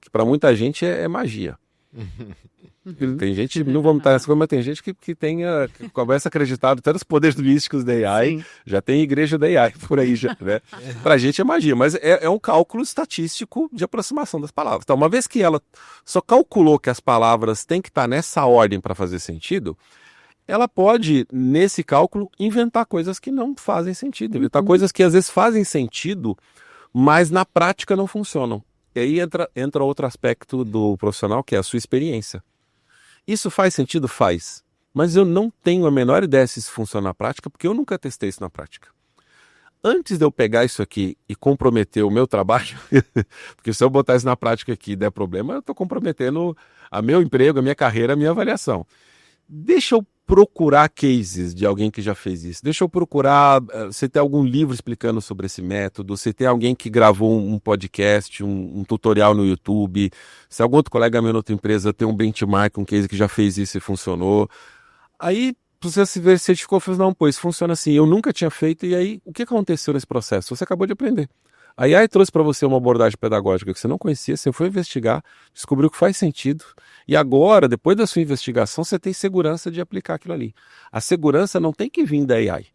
Speaker 3: que para muita gente é magia. Tem gente, não vamos estar nessa coisa, mas tem gente que que começa a acreditar até nos poderes místicos da AI,
Speaker 1: Sim.
Speaker 3: já tem igreja da AI por aí já, né? Pra gente é magia, mas é um cálculo estatístico de aproximação das palavras. Então, uma vez que ela só calculou que as palavras têm que estar nessa ordem para fazer sentido, ela pode, nesse cálculo, inventar coisas que não fazem sentido, inventar coisas que às vezes fazem sentido, mas na prática não funcionam. E aí entra outro aspecto do profissional, que é a sua experiência. Isso faz sentido? Faz. Mas eu não tenho a menor ideia se isso funciona na prática, porque eu nunca testei isso na prática. Antes de eu pegar isso aqui e comprometer o meu trabalho, porque se eu botar isso na prática aqui e der problema, eu estou comprometendo a meu emprego, a minha carreira, a minha avaliação. Deixa eu procurar cases de alguém que já fez isso. Deixa eu procurar se tem algum livro explicando sobre esse método, se tem alguém que gravou um podcast, um tutorial no YouTube, se algum outro colega meu na outra empresa tem um benchmark, um case que já fez isso e funcionou. Aí você se certificou e falou, não, pô, isso funciona assim, eu nunca tinha feito, e aí o que aconteceu nesse processo? Você acabou de aprender. A AI trouxe para você uma abordagem pedagógica que você não conhecia, você foi investigar, descobriu que faz sentido, e agora, depois da sua investigação, você tem segurança de aplicar aquilo ali. A segurança não tem que vir da AI.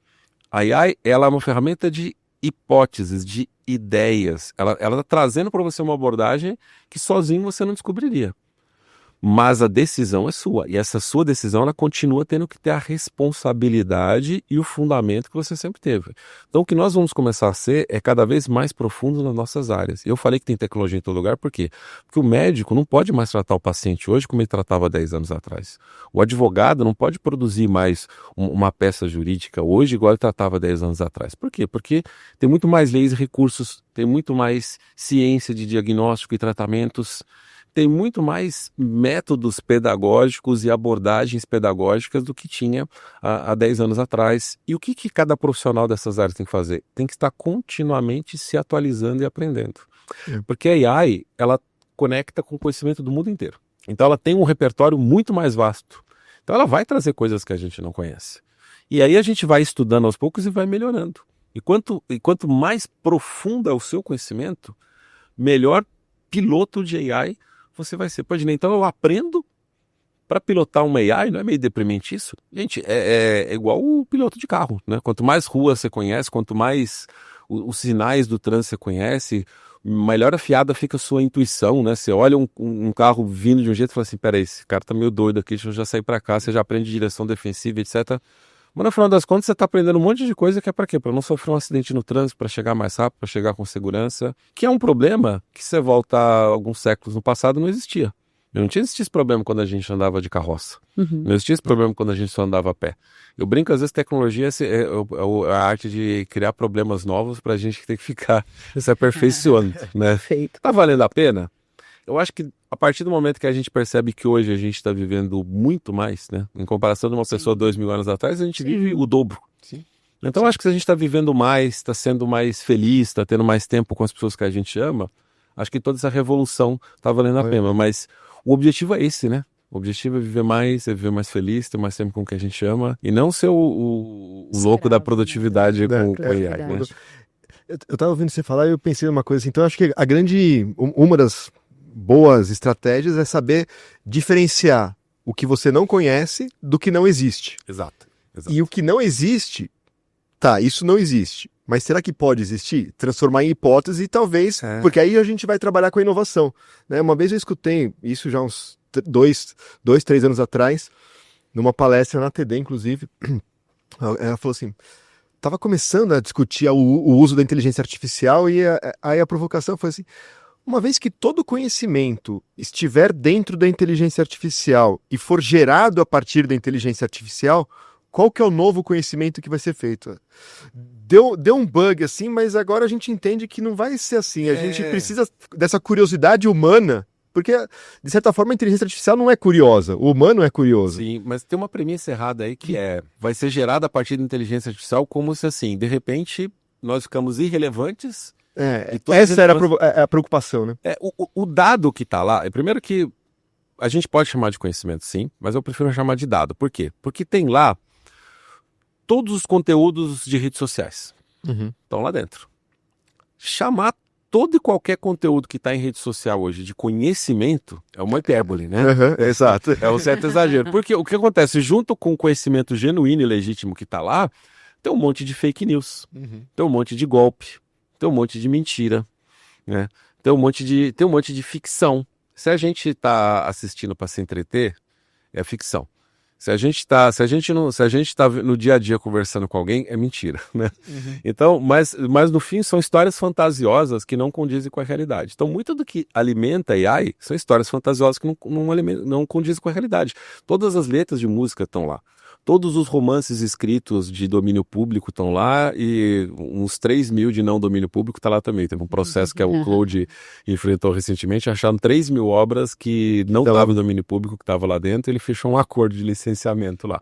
Speaker 3: A AI, ela é uma ferramenta de hipóteses, de ideias. Ela está trazendo para você uma abordagem que sozinho você não descobriria. Mas a decisão é sua, e essa sua decisão ela continua tendo que ter a responsabilidade e o fundamento que você sempre teve. Então o que nós vamos começar a ser é cada vez mais profundo nas nossas áreas. Eu falei que tem tecnologia em todo lugar, por quê? Porque o médico não pode mais tratar o paciente hoje como ele tratava 10 anos atrás. O advogado não pode produzir mais uma peça jurídica hoje igual ele tratava 10 anos atrás. Por quê? Porque tem muito mais leis e recursos, tem muito mais ciência de diagnóstico e tratamentos, tem muito mais métodos pedagógicos e abordagens pedagógicas do que tinha há 10 anos atrás. E o que cada profissional dessas áreas tem que fazer? Tem que estar continuamente se atualizando e aprendendo. Porque a AI, ela conecta com o conhecimento do mundo inteiro. Então ela tem um repertório muito mais vasto. Então ela vai trazer coisas que a gente não conhece. E aí a gente vai estudando aos poucos e vai melhorando. E quanto mais profundo é o seu conhecimento, melhor piloto de AI você vai ser. Pode nem. Então eu aprendo para pilotar uma AI, não é meio deprimente isso? Gente, é igual o piloto de carro, né? Quanto mais ruas você conhece, quanto mais os sinais do trânsito você conhece, melhor afiada fica a sua intuição, né? Você olha um carro vindo de um jeito e fala assim, peraí, esse cara tá meio doido aqui, deixa eu já sair para cá, você já aprende direção defensiva, etc. Mas no final das contas você está aprendendo um monte de coisa que é para quê? Para não sofrer um acidente no trânsito, para chegar mais rápido, para chegar com segurança, que é um problema que se você voltar alguns séculos no passado não existia. Não tinha esse problema quando a gente andava de carroça. Não existia esse problema quando a gente só andava a pé. Eu brinco, às vezes, tecnologia é a arte de criar problemas novos para a gente que tem que ficar se aperfeiçoando, né?
Speaker 1: Perfeito.
Speaker 3: Tá valendo a pena? Eu acho que a partir do momento que a gente percebe que hoje a gente está vivendo muito mais, né? Em comparação de uma pessoa 2000 anos atrás, a gente vive o dobro.
Speaker 2: Sim.
Speaker 3: Então, acho que se a gente está vivendo mais, está sendo mais feliz, está tendo mais tempo com as pessoas que a gente ama, acho que toda essa revolução está valendo a pena. Mas o objetivo é esse, né? O objetivo é viver mais feliz, ter mais tempo com o que a gente ama, e não ser o louco da produtividade com o AI, né?
Speaker 2: Eu estava ouvindo você falar e eu pensei numa coisa assim, então eu acho que uma das boas estratégias é saber diferenciar o que você não conhece do que não existe.
Speaker 3: Exato.
Speaker 2: E o que não existe, tá, isso não existe. Mas será que pode existir? Transformar em hipótese, talvez, porque aí a gente vai trabalhar com a inovação. Né? Uma vez eu escutei isso já uns 3 anos atrás, numa palestra na TD, inclusive. Ela falou assim, estava começando a discutir o uso da inteligência artificial e aí a provocação foi assim, uma vez que todo conhecimento estiver dentro da inteligência artificial e for gerado a partir da inteligência artificial, qual que é o novo conhecimento que vai ser feito? Deu um bug assim, mas agora a gente entende que não vai ser assim. A gente precisa dessa curiosidade humana, porque, de certa forma, a inteligência artificial não é curiosa. O humano é curioso.
Speaker 3: Sim, mas tem uma premissa errada aí que vai ser gerada a partir da inteligência artificial como se, assim, de repente, nós ficamos irrelevantes.
Speaker 2: Essa era a preocupação, né?
Speaker 3: O dado que está lá, primeiro que a gente pode chamar de conhecimento, sim, mas eu prefiro chamar de dado. Por quê? Porque tem lá todos os conteúdos de redes sociais. Estão lá dentro. Chamar todo e qualquer conteúdo que está em rede social hoje de conhecimento é uma hipérbole, né?
Speaker 2: Exato.
Speaker 3: É um certo exagero. Porque o que acontece, junto com o conhecimento genuíno e legítimo que está lá, tem um monte de fake news, tem um monte de golpe, tem um monte de mentira, né? Tem um monte de ficção. Se a gente está assistindo para se entreter, é ficção. Se a gente tá no dia a dia conversando com alguém, é mentira, né? Então, mas no fim são histórias fantasiosas que não condizem com a realidade. Então, muito do que alimenta a AI são histórias fantasiosas que não condizem com a realidade. Todas as letras de música estão lá. Todos os romances escritos de domínio público estão lá e uns 3 mil de não domínio público está lá também. Teve um processo que o Claude enfrentou recentemente, acharam 3 mil obras que não estavam em domínio público, que estavam lá dentro, ele fechou um acordo de licenciamento lá.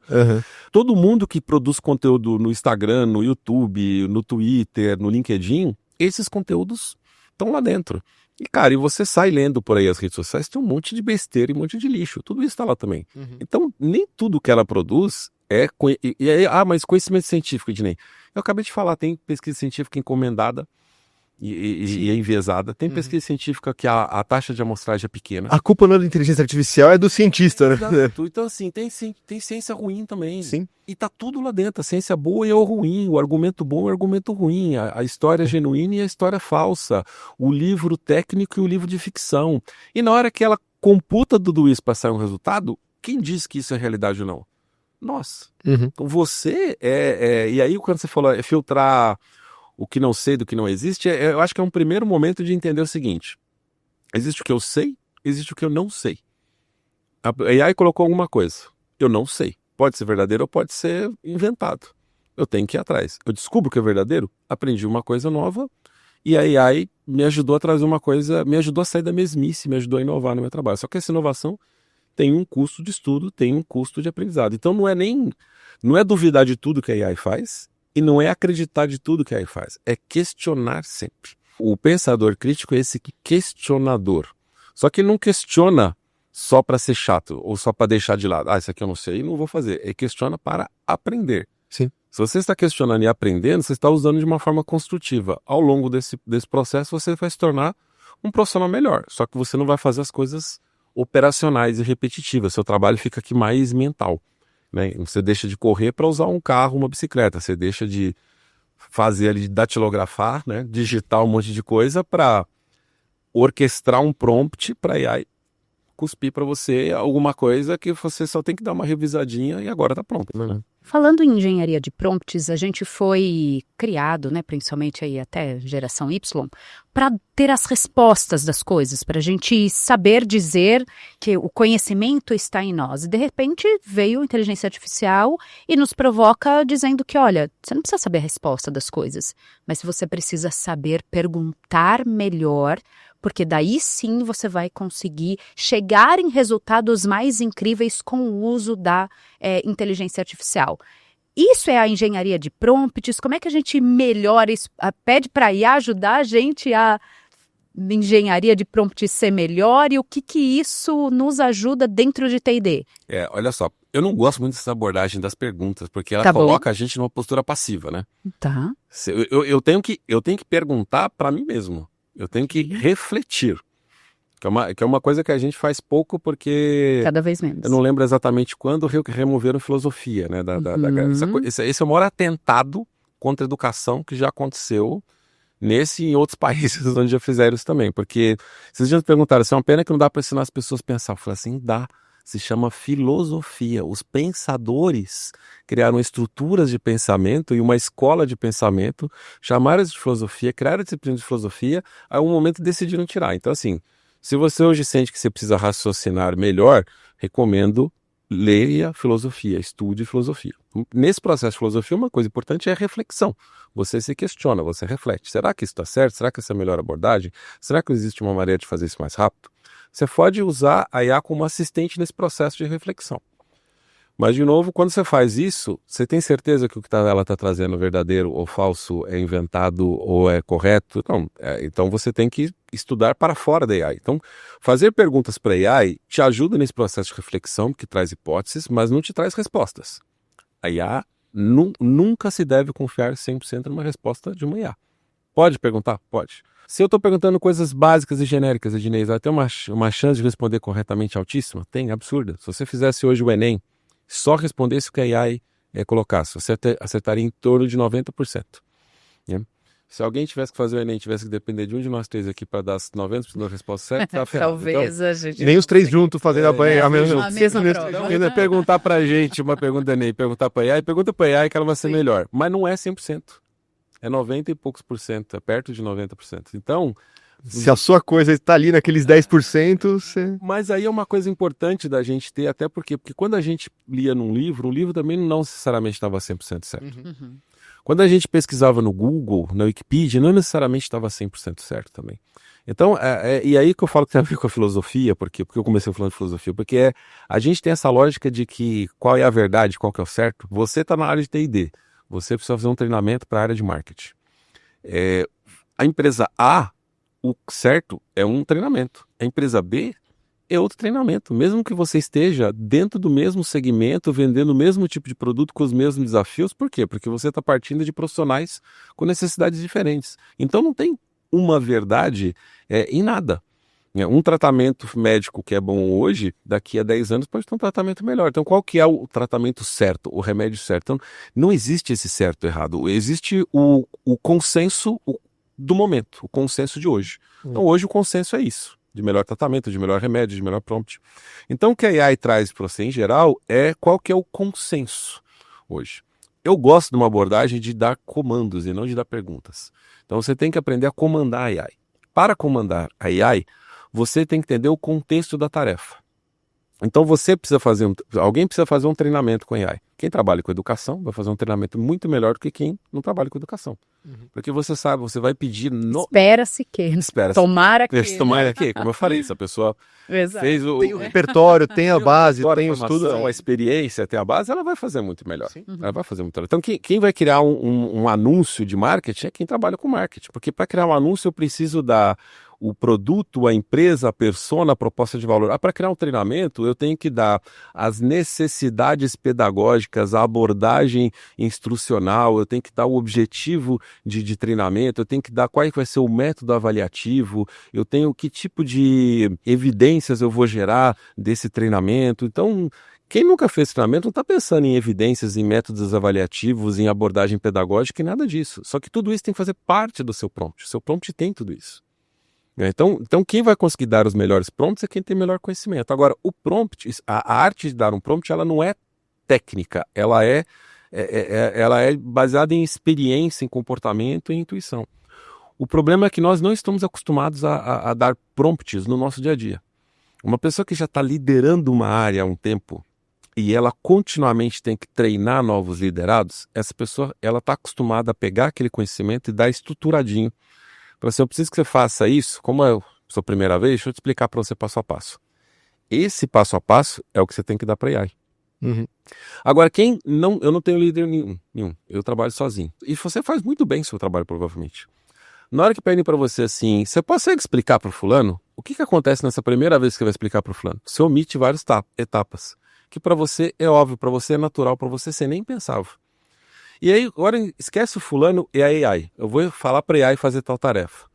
Speaker 3: Todo mundo que produz conteúdo no Instagram, no YouTube, no Twitter, no LinkedIn, esses conteúdos estão lá dentro. E, cara, e você sai lendo por aí as redes sociais, tem um monte de besteira e um monte de lixo. Tudo isso está lá também. Então, nem tudo que ela produz é... mas conhecimento científico, Ednei. Eu acabei de falar, tem pesquisa científica encomendada e é enviesada. Tem pesquisa científica que a taxa de amostragem é pequena.
Speaker 2: A culpa não é da inteligência artificial, é do cientista, né?
Speaker 3: Exato. Então, assim, tem ciência ruim também.
Speaker 2: Sim.
Speaker 3: E tá tudo lá dentro. A ciência boa e o ruim. O argumento bom e o argumento ruim. A história genuína e a história falsa. O livro técnico e o livro de ficção. E na hora que ela computa tudo isso para sair um resultado, quem diz que isso é realidade ou não? Nós. Então você e aí quando você falou filtrar o que não sei do que não existe, eu acho que é um primeiro momento de entender o seguinte: existe o que eu sei, existe o que eu não sei. A AI colocou alguma coisa, eu não sei. Pode ser verdadeiro ou pode ser inventado. Eu tenho que ir atrás. Eu descubro o que é verdadeiro, aprendi uma coisa nova e a AI me ajudou a trazer uma coisa, me ajudou a sair da mesmice, me ajudou a inovar no meu trabalho. Só que essa inovação tem um custo de estudo, tem um custo de aprendizado. Então não é duvidar de tudo que a AI faz e não é acreditar de tudo que a AI faz. É questionar sempre. O pensador crítico é esse questionador. Só que ele não questiona só para ser chato ou só para deixar de lado. Isso aqui eu não sei e não vou fazer. Ele questiona para aprender.
Speaker 2: Sim.
Speaker 3: Se você está questionando e aprendendo, você está usando de uma forma construtiva. Ao longo desse processo, você vai se tornar um profissional melhor. Só que você não vai fazer as coisas operacionais e repetitivas. Seu trabalho fica aqui mais mental, né? Você deixa de correr para usar um carro, uma bicicleta. Você deixa de fazer ali, datilografar, né? Digitar um monte de coisa para orquestrar um prompt para AI cuspir para você alguma coisa que você só tem que dar uma revisadinha e agora está pronto, né?
Speaker 1: Falando em engenharia de prompts, a gente foi criado, né, principalmente aí até geração Y, para ter as respostas das coisas, para a gente saber dizer que o conhecimento está em nós. E de repente veio a inteligência artificial e nos provoca dizendo que, olha, você não precisa saber a resposta das coisas, mas você precisa saber perguntar melhor, porque daí sim você vai conseguir chegar em resultados mais incríveis com o uso da inteligência artificial. Isso é a engenharia de prompts? Como é que a gente melhora isso? Pede para a IA ajudar a gente a engenharia de prompts ser melhor e o que isso nos ajuda dentro de T&D?
Speaker 3: Olha só, eu não gosto muito dessa abordagem das perguntas, porque ela
Speaker 1: Tá
Speaker 3: coloca
Speaker 1: bom.
Speaker 3: a gente numa postura passiva, né?
Speaker 1: Tá.
Speaker 3: Eu tenho que perguntar para mim mesmo. Eu tenho que refletir. Que é uma coisa que a gente faz pouco porque...
Speaker 1: Cada vez menos.
Speaker 3: Eu não lembro exatamente quando removeram filosofia, né? Esse é o maior atentado contra a educação que já aconteceu nesse e em outros países onde já fizeram isso também. Porque esses dias me perguntaram, é uma pena que não dá para ensinar as pessoas a pensar. Eu falei assim, dá. Se chama filosofia. Os pensadores criaram estruturas de pensamento e uma escola de pensamento, chamaram de filosofia, criaram a disciplina de filosofia, aí um momento decidiram tirar. Então, assim, se você hoje sente que você precisa raciocinar melhor, recomendo leia filosofia, estude filosofia. Nesse processo de filosofia, uma coisa importante é a reflexão. Você se questiona, você reflete. Será que isso está certo? Será que essa é a melhor abordagem? Será que existe uma maneira de fazer isso mais rápido? Você pode usar a IA como assistente nesse processo de reflexão. Mas, de novo, quando você faz isso, você tem certeza que o que ela está trazendo é verdadeiro ou falso, é inventado ou é correto? Não. Então, você tem que estudar para fora da AI. Então, fazer perguntas para a AI te ajuda nesse processo de reflexão, que traz hipóteses, mas não te traz respostas. A IA nunca se deve confiar 100% numa resposta de uma IA. Pode perguntar? Pode. Se eu estou perguntando coisas básicas e genéricas, Ednei, ela tem uma chance de responder corretamente altíssima? Tem, absurda. Se você fizesse hoje o Enem, só respondesse o que a AI colocasse, você acertaria em torno de 90%. Né? Se alguém tivesse que fazer o Enem, tivesse que depender de um de nós três aqui para dar as 90% da resposta certa, tá ferrado.
Speaker 1: Talvez
Speaker 3: Então,
Speaker 1: a gente...
Speaker 2: Nem os três juntos fazendo a mesma
Speaker 1: prova.
Speaker 3: ainda perguntar pra gente uma pergunta do Enem, perguntar pra AI, pergunta pra AI que ela vai ser melhor. Mas não é 100%. É 90 e poucos por cento, é perto de 90%. Então...
Speaker 2: Se a sua coisa está ali naqueles 10%, você...
Speaker 3: Mas aí é uma coisa importante da gente ter, até porque quando a gente lia num livro, o livro também não necessariamente estava 100% certo.
Speaker 1: Uhum.
Speaker 3: Quando a gente pesquisava no Google, na Wikipedia, não necessariamente estava 100% certo também. Então, e aí que eu falo que tem a ver com a filosofia, porque eu comecei falando de filosofia, porque a gente tem essa lógica de que qual é a verdade, qual que é o certo. Você está na área de T&D, você precisa fazer um treinamento para a área de marketing. A empresa A, o certo é um treinamento. A empresa B é outro treinamento. Mesmo que você esteja dentro do mesmo segmento, vendendo o mesmo tipo de produto com os mesmos desafios. Por quê? Porque você está partindo de profissionais com necessidades diferentes. Então não tem uma verdade em nada. Um tratamento médico que é bom hoje, daqui a 10 anos pode ter um tratamento melhor. Então qual que é o tratamento certo, o remédio certo? Então não existe esse certo e errado. Existe o consenso do momento, o consenso de hoje. Então hoje o consenso é isso, de melhor tratamento, de melhor remédio, de melhor prompt. Então o que a AI traz para você em geral é qual que é o consenso hoje. Eu gosto de uma abordagem de dar comandos e não de dar perguntas. Então você tem que aprender a comandar a AI. Para comandar a AI, você tem que entender o contexto da tarefa. Então alguém precisa fazer um treinamento com AI. Quem trabalha com educação vai fazer um treinamento muito melhor do que quem não trabalha com educação. Porque você sabe, você vai pedir...
Speaker 1: Espera-se que. Tomara que.
Speaker 3: Tomara que, como eu falei, se a pessoa fez
Speaker 2: Tem o repertório, tem a base, tem o estudo.
Speaker 3: A experiência, tem a base, ela vai fazer muito melhor. Ela vai fazer muito melhor. Então, quem vai criar um anúncio de marketing é quem trabalha com marketing. Porque para criar um anúncio eu preciso dar o produto, a empresa, a persona, a proposta de valor. Para criar um treinamento, eu tenho que dar as necessidades pedagógicas, a abordagem instrucional, eu tenho que dar o objetivo de treinamento, eu tenho que dar qual vai ser o método avaliativo, eu tenho que tipo de evidências eu vou gerar desse treinamento. Então, quem nunca fez treinamento não está pensando em evidências, em métodos avaliativos, em abordagem pedagógica e nada disso. Só que tudo isso tem que fazer parte do seu prompt. O seu prompt tem tudo isso. Então quem vai conseguir dar os melhores prompts é quem tem melhor conhecimento. Agora, o prompt, a arte de dar um prompt, ela não é técnica, ela é baseada em experiência, em comportamento e intuição. O problema é que nós não estamos acostumados a dar prompts no nosso dia a dia. Uma pessoa que já está liderando uma área há um tempo e ela continuamente tem que treinar novos liderados, essa pessoa ela está acostumada a pegar aquele conhecimento e dar estruturadinho. Eu preciso que você faça isso, como é a sua primeira vez, deixa eu te explicar para você passo a passo. Esse passo a passo é o que você tem que dar para a AI. Agora, eu não tenho líder nenhum, eu trabalho sozinho. E você faz muito bem o seu trabalho, provavelmente. Na hora que pedem para você assim, você consegue explicar para o fulano? O que acontece nessa primeira vez que você vai explicar para o fulano? Você omite várias etapas, que para você é óbvio, para você é natural, para você nem pensava. E aí, agora esquece o fulano e a AI. Eu vou falar para a AI fazer tal tarefa.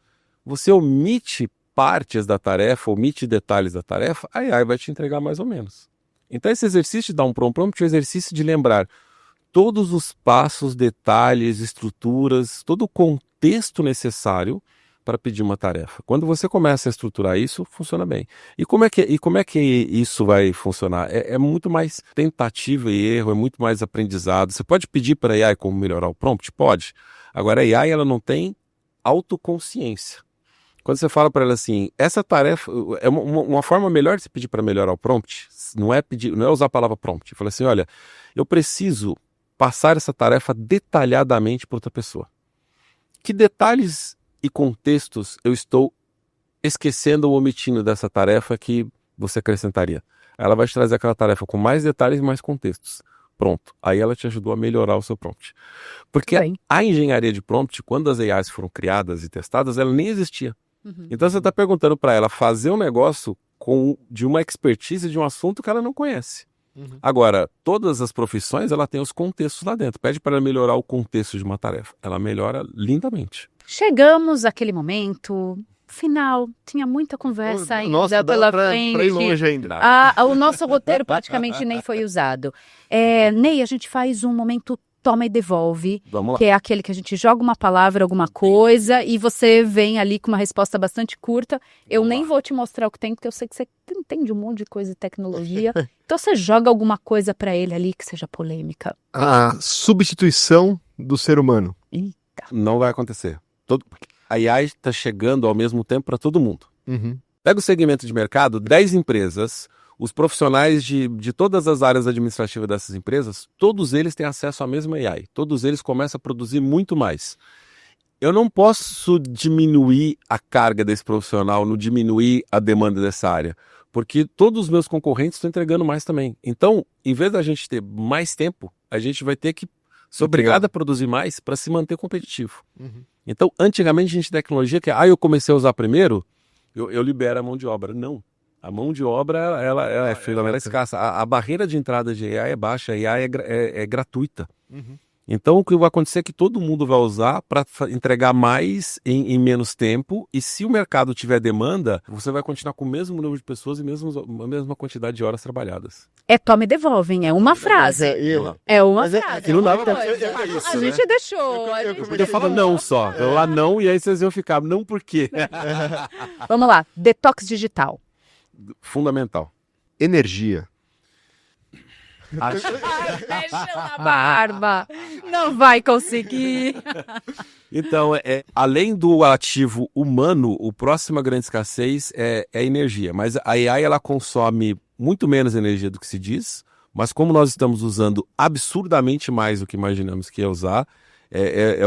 Speaker 3: Você omite partes da tarefa, omite detalhes da tarefa, a AI vai te entregar mais ou menos. Então esse exercício de dar um prompt é um exercício de lembrar todos os passos, detalhes, estruturas, todo o contexto necessário para pedir uma tarefa. Quando você começa a estruturar isso, funciona bem. E como é que isso vai funcionar? É muito mais tentativa e erro, é muito mais aprendizado. Você pode pedir para a AI como melhorar o prompt? Pode. Agora a AI ela não tem autoconsciência. Quando você fala para ela assim, essa tarefa, é uma forma melhor de você pedir para melhorar o prompt, não é usar a palavra prompt. Fala assim, olha, eu preciso passar essa tarefa detalhadamente para outra pessoa. Que detalhes e contextos eu estou esquecendo ou omitindo dessa tarefa que você acrescentaria? Ela vai te trazer aquela tarefa com mais detalhes e mais contextos. Pronto. Aí ela te ajudou a melhorar o seu prompt. Porque a engenharia de prompt, quando as AIs foram criadas e testadas, ela nem existia. Então você está perguntando para ela fazer um negócio de uma expertise de um assunto que ela não conhece. Agora, todas as profissões, ela tem os contextos lá dentro. Pede para ela melhorar o contexto de uma tarefa. Ela melhora lindamente.
Speaker 1: Chegamos àquele momento final, tinha muita conversa ainda
Speaker 2: Nossa, dá
Speaker 1: pela
Speaker 2: pra
Speaker 1: frente.
Speaker 2: ir longe ainda.
Speaker 1: O nosso roteiro praticamente nem foi usado. Ney, a gente faz um momento toma e devolve,
Speaker 3: Vamos lá.
Speaker 1: que é aquele que a gente joga uma palavra, alguma coisa, e você vem ali com uma resposta bastante curta. Eu nem vou te mostrar o que tem, porque eu sei que você entende um monte de coisa de tecnologia. Então você joga alguma coisa para ele ali que seja polêmica.
Speaker 2: A substituição do ser humano.
Speaker 3: Não vai acontecer. A AI está chegando ao mesmo tempo para todo mundo.
Speaker 2: Uhum.
Speaker 3: Pega o segmento de mercado, 10 empresas, os profissionais de todas as áreas administrativas dessas empresas, todos eles têm acesso à mesma AI. Todos eles começam a produzir muito mais. Eu não posso diminuir a carga desse profissional, não diminuir a demanda dessa área, porque todos os meus concorrentes estão entregando mais também. Então, em vez da gente ter mais tempo, a gente vai ter que ser obrigado a produzir mais para se manter competitivo. Então, antigamente a gente tinha tecnologia que, eu comecei a usar primeiro, eu libero a mão de obra. Não. A mão de obra, ela é escassa. A barreira de entrada de AI é baixa, a AI é gratuita. Então, o que vai acontecer é que todo mundo vai usar para entregar mais em menos tempo, e se o mercado tiver demanda, você vai continuar com o mesmo número de pessoas e a mesma quantidade de horas trabalhadas.
Speaker 1: Toma e devolve, hein? É uma frase. É uma
Speaker 2: Mas
Speaker 1: frase.
Speaker 2: que não dá pra-
Speaker 1: A gente deixou.
Speaker 3: Eu podia falar não só. Eu lá não, e aí vocês iam ficar, não por quê?
Speaker 1: Vamos lá, detox digital.
Speaker 3: Fundamental.
Speaker 2: Energia.
Speaker 1: Mexeu na barba. Não vai conseguir.
Speaker 3: Então, além do ativo humano, a próxima grande escassez é a energia. Mas a AI ela consome muito menos energia do que se diz, mas como nós estamos usando absurdamente mais do que imaginamos que ia usar,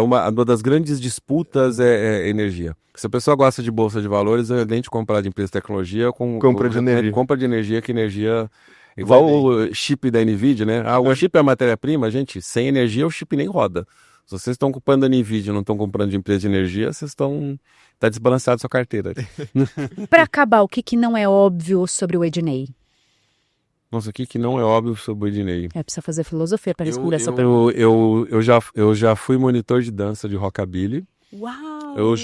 Speaker 3: uma das grandes disputas é energia. Se a pessoa gosta de bolsa de valores, além de comprar de empresa de tecnologia,
Speaker 2: Compra de energia.
Speaker 3: compra de energia, que energia... Igual o chip da NVIDIA, né? O chip é a matéria-prima, gente, sem energia o chip nem roda. Se vocês estão comprando a NVIDIA e não estão comprando de empresa de energia, vocês estão... Tá desbalanceado sua carteira.
Speaker 1: Para acabar, o que não é óbvio sobre o Ednei?
Speaker 3: Nossa, o que não é óbvio sobre o Ednei?
Speaker 1: Precisa fazer filosofia para responder essa pergunta.
Speaker 3: Eu já fui monitor de dança de rockabilly.
Speaker 1: Uau!
Speaker 3: Eu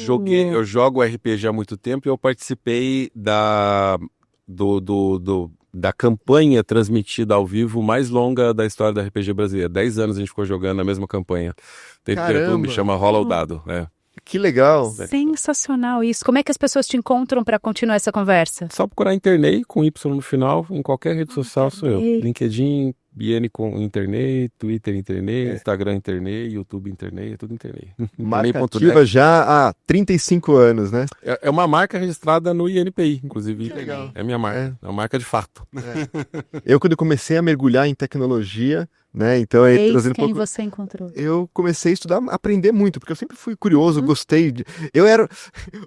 Speaker 3: jogo RPG há muito tempo e eu participei da campanha transmitida ao vivo mais longa da história da RPG brasileira. 10 anos a gente ficou jogando a mesma campanha. Tem YouTube, chama Rola o Dado.
Speaker 2: Que legal.
Speaker 1: Sensacional isso. Como é que as pessoas te encontram para continuar essa conversa?
Speaker 3: Só procurar Internei com Y no final, em qualquer rede social sou eu. LinkedIn, BN com Internei, Twitter Internei, Instagram Internei, YouTube Internei, é tudo Internei.
Speaker 2: Marca ativa já há 35 anos, né?
Speaker 3: É uma marca registrada no INPI, inclusive.
Speaker 2: Que legal.
Speaker 3: É minha marca, é uma marca de fato.
Speaker 2: Eu, quando comecei a mergulhar em tecnologia, né? Então, trazendo
Speaker 1: Quem
Speaker 2: pouco...
Speaker 1: você encontrou?
Speaker 2: Eu comecei a estudar, a aprender muito, porque eu sempre fui curioso, gostei.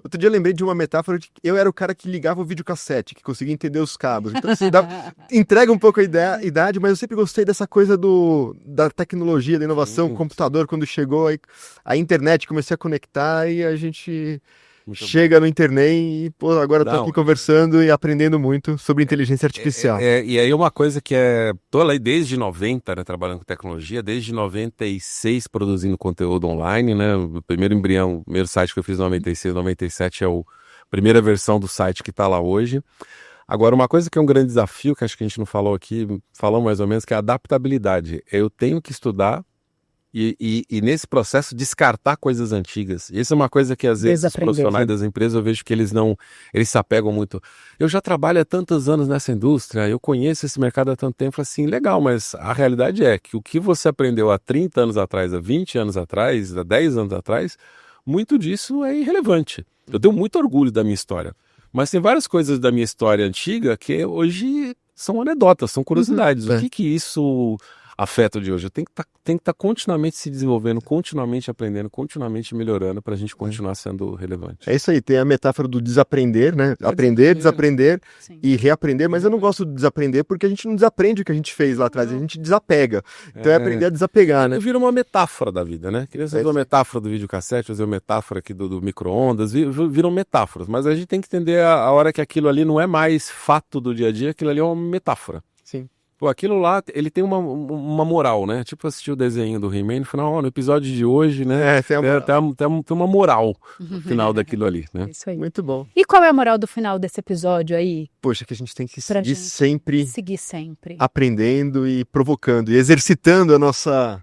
Speaker 2: Outro dia eu lembrei de uma metáfora de que eu era o cara que ligava o videocassete, que conseguia entender os cabos. Então, entrega um pouco a idade, mas eu sempre gostei dessa coisa da tecnologia, da inovação, computador, quando chegou a internet, comecei a conectar e a gente... Chega no internet e, agora tô aqui conversando e aprendendo muito sobre inteligência artificial.
Speaker 3: E aí uma coisa que tô lá desde 90, né, trabalhando com tecnologia, desde 96 produzindo conteúdo online, né, o primeiro embrião, o primeiro site que eu fiz em 96, 97 é a primeira versão do site que tá lá hoje. Agora, uma coisa que é um grande desafio, que acho que a gente não falou aqui, falou mais ou menos, que é a adaptabilidade. Eu tenho que estudar e nesse processo descartar coisas antigas. Isso é uma coisa que às vezes os profissionais das empresas eu vejo que eles se apegam muito. Eu já trabalho há tantos anos nessa indústria, eu conheço esse mercado há tanto tempo, assim, legal, mas a realidade é que o que você aprendeu há 30 anos atrás, há 20 anos atrás, há 10 anos atrás, muito disso é irrelevante. Eu tenho muito orgulho da minha história, mas tem várias coisas da minha história antiga que hoje são anedotas, são curiosidades. O que isso afeta o de hoje? Eu tenho que estar continuamente se desenvolvendo, continuamente aprendendo, continuamente melhorando para a gente continuar sendo relevante.
Speaker 2: É isso aí, tem a metáfora do desaprender, né? Aprender, desaprender e reaprender, mas eu não gosto de desaprender porque a gente não desaprende o que a gente fez lá atrás, a gente desapega. Então é aprender a desapegar, né?
Speaker 3: Vira uma metáfora da vida, né? Queria fazer uma metáfora do videocassete, fazer uma metáfora aqui do micro-ondas, viram metáforas, mas a gente tem que entender a hora que aquilo ali não é mais fato do dia a dia, aquilo ali é uma metáfora.
Speaker 2: Sim.
Speaker 3: Pô, aquilo lá, ele tem uma moral, né? Tipo assistir o desenho do He-Man no final, ó, no episódio de hoje, né? Tem uma moral no final daquilo ali, né?
Speaker 1: Isso aí.
Speaker 2: Muito bom.
Speaker 1: E qual é a moral do final desse episódio aí?
Speaker 2: Poxa, que a gente tem que
Speaker 1: Pra
Speaker 2: seguir
Speaker 1: gente
Speaker 2: sempre
Speaker 1: seguir sempre.
Speaker 2: aprendendo e provocando e exercitando a nossa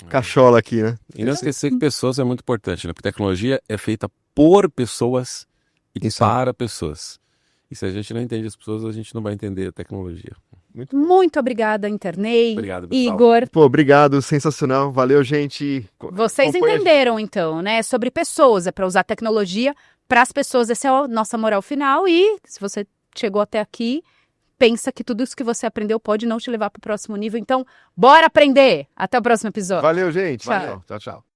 Speaker 2: cachola aqui, né?
Speaker 3: E não esquecer que pessoas é muito importante, né? Porque tecnologia é feita por pessoas e
Speaker 2: Isso.
Speaker 3: para pessoas. E se a gente não entende as pessoas, a gente não vai entender a tecnologia.
Speaker 1: Muito obrigada, Internei.
Speaker 3: Obrigado, pessoal.
Speaker 1: Igor.
Speaker 2: Pô, obrigado, sensacional. Valeu, gente.
Speaker 1: Vocês
Speaker 2: Acompanha-
Speaker 1: entenderam, então, né? Sobre pessoas, é para usar tecnologia para as pessoas. Essa é a nossa moral final. E se você chegou até aqui, pensa que tudo isso que você aprendeu pode não te levar para o próximo nível. Então, bora aprender! Até o próximo episódio.
Speaker 2: Valeu, gente.
Speaker 1: Tchau.
Speaker 3: Valeu, tchau, tchau.